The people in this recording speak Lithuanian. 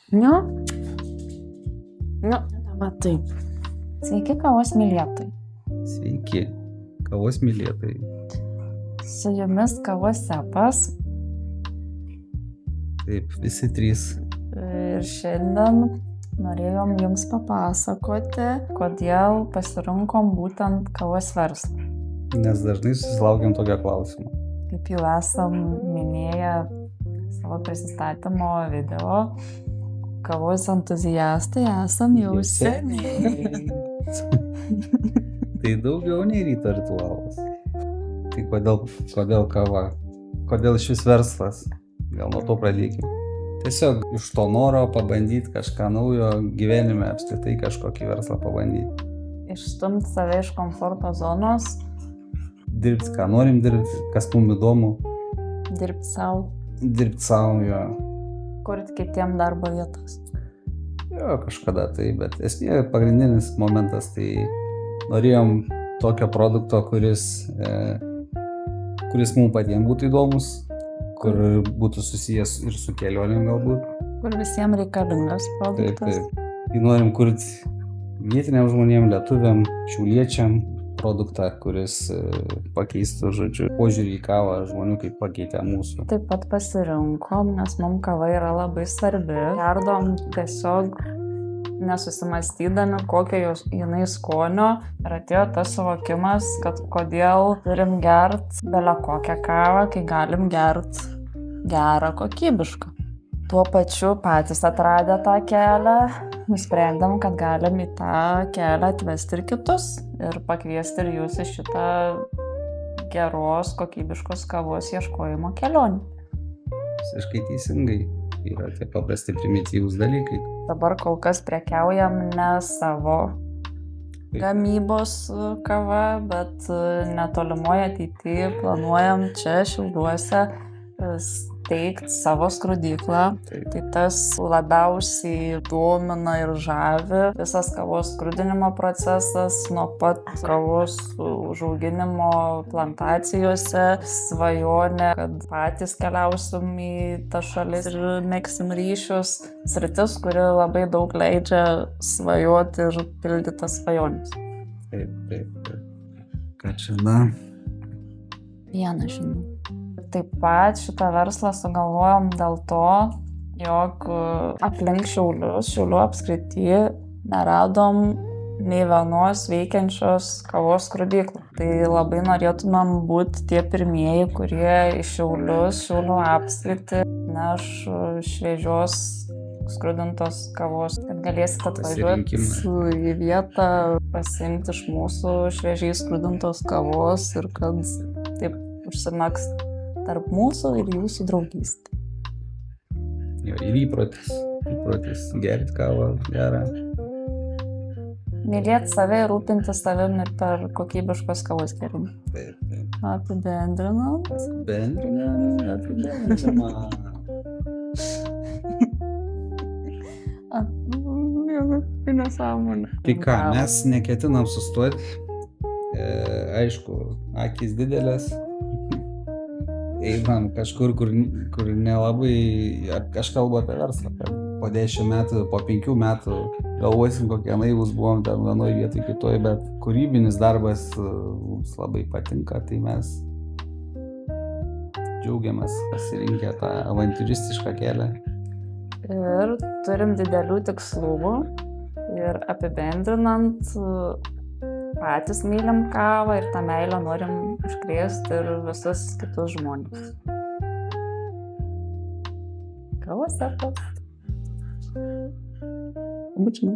Nu, taip. Sveiki, kavos mylėtojai. Sveiki, kavos mylėtojai. Su jumis kavos sepas. Taip, visi trys. Ir šiandien norėjom jums papasakoti, kodėl pasirinkom būtent kavos verslą. Nes dažnai susilaukiam tokio klausimo. Kaip jau esam minėję savo prisistatymo video, kavos entuziastai esam jau seniai. Tai daugiau nei ryto ritualas. Tai kodėl kava? Kodėl šis verslas? Gal nuo to pradėkime. Tiesiog iš to noro pabandyti kažką naujo gyvenime, apskritai kažkokį verslą pabandyti. Išstumti save iš komforto zonos. Dirbti, ką norim dirbti, kas mums įdomu. Dirbti savo. Dirbti savo, jo. Kurti kitiem darbo vietas. Jo, kažkada tai, bet esmė pagrindinis momentas, tai norėjom tokio produkto, kuris mums patiems būtų įdomus, kur būtų susijęs ir su kelionėm galbūt. Kur visiems reikalingas produktas. Taip. Tai norim kurti vietiniam žmonėm, lietuviam, šiauliečiam produktą, kuris pakeistų, požiūrį į kavą žmonių, kaip pakeitė mūsų. Taip pat pasirinkom, nes mums kava yra labai svarbi. Gerdom tiesiog nesusimastydami, kokio jinai skonio. Ir atėjo tas suvokimas, kad kodėl turim gert bele kokią kavą, kai galim gert gerą, kokybišką. Tuo pačiu patys atradę tą kelią, nusprendėm, kad galim į tą kelią atvesti ir kitus ir pakviesti ir jūs į šitą geros, kokybiškos kavos ieškojimo kelionę. Visiškai teisingai. Yra tie paprasti primityvūs dalykai. Dabar kol kas prekiaujam ne savo gamybos kava, bet netolimoje ateityje planuojam čia Šiauliuose steigti savo skrudyklą. Tai tas labiausiai domina ir žavi. Visas kavos skrudinimo procesas nuo pat kavos užauginimo plantacijose, svajonė, kad patys keliausim į tą šalis ir megsim ryšius. Sritis, kuri labai daug leidžia svajoti ir pildyti tas svajones. Taip. Ką čia, na? Vieną žinau. Taip pat šitą verslą sugalvojom dėl to, jog aplink Šiaulių apskrity neradom nei vienos veikiančios kavos skrudyklų. Tai labai norėtumėm būti tie pirmieji, kurie iš Šiaulių apskritį neš šviežios skrudintos kavos. Kad galėsite atvažiuoti į vietą, pasiimti iš mūsų šviežiai skrudintos kavos ir kad taip užsimegs tarp mūsų ir jūsų draugystė. Jo, ir įprotis gerti kavą gerą. Mylėti save ir rūpintis savim ir per kokybiškos kavos gerimą. Taip. Apibendrinant. Nesąmonė. Tai ką, mes neketinam sustoti. Aišku, akys didelės. Einam kažkur, kur nelabai, aš kalbu apie verslą, po 10 metų, po 5 metų galvosim, kokie naivūs buvom ten vienoje vietoje kitoje, bet kūrybinis darbas mums labai patinka, tai mes džiaugiamės pasirinkę tą avantiūristišką kelią. Ir turim didelių tikslų ir apibendrinant, patys mylim kavą ir tą meilę norim užkrėsti ir visus kitus žmonės. Kavos sepas. Būčiau.